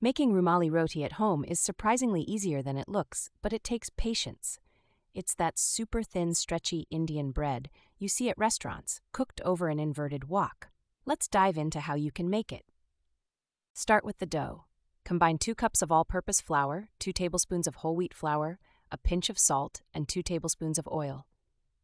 Making Rumali Roti at home is surprisingly easier than it looks, but it takes patience. It's that super thin, stretchy Indian bread you see at restaurants, cooked over an inverted wok. Let's dive into how you can make it. Start with the dough. Combine 2 cups of all-purpose flour, 2 tablespoons of whole wheat flour, a pinch of salt, and 2 tablespoons of oil.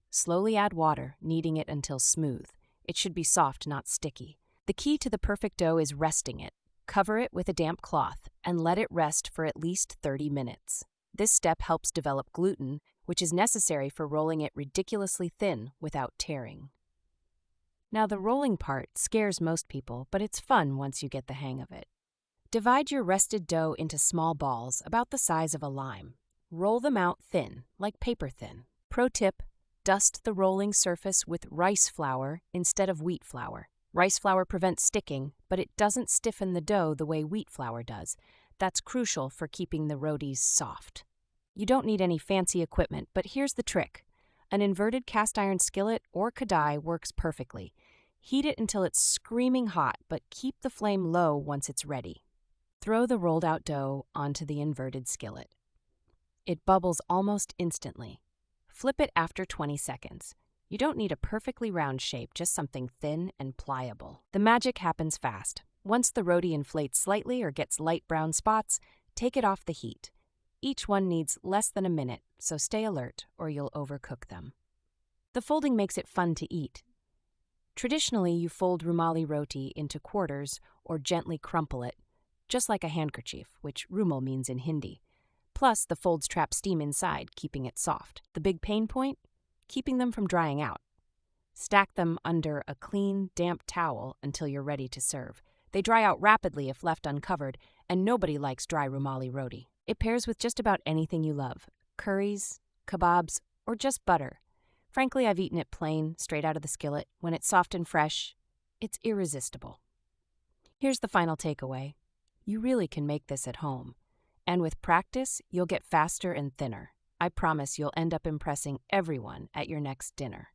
Slowly add water, kneading it until smooth. It should be soft, not sticky. The key to the perfect dough is resting it. Cover it with a damp cloth and let it rest for at least 30 minutes. This step helps develop gluten, which is necessary for rolling it ridiculously thin without tearing. Now, the rolling part scares most people, but it's fun once you get the hang of it. Divide your rested dough into small balls about the size of a lime. Roll them out thin, like paper thin. Pro tip: dust the rolling surface with rice flour instead of wheat flour. Rice flour prevents sticking, but it doesn't stiffen the dough the way wheat flour does. That's crucial for keeping the rotis soft. You don't need any fancy equipment, but here's the trick. An inverted cast iron skillet or kadai works perfectly. Heat it until it's screaming hot, but keep the flame low once it's ready. Throw the rolled out dough onto the inverted skillet. It bubbles almost instantly. Flip it after 20 seconds. You don't need a perfectly round shape, just something thin and pliable. The magic happens fast. Once the roti inflates slightly or gets light brown spots, take it off the heat. Each one needs less than a minute, so stay alert or you'll overcook them. The folding makes it fun to eat. Traditionally, you fold Rumali Roti into quarters or gently crumple it, just like a handkerchief, which rumal means in Hindi. Plus, the folds trap steam inside, keeping it soft. The big pain point? Keeping them from drying out. Stack them under a clean, damp towel until you're ready to serve. They dry out rapidly if left uncovered, and nobody likes dry Rumali Roti. It pairs with just about anything you love: curries, kebabs, or just butter. Frankly, I've eaten it plain, straight out of the skillet. When it's soft and fresh, it's irresistible. Here's the final takeaway. You really can make this at home. And with practice, you'll get faster and thinner. I promise you'll end up impressing everyone at your next dinner.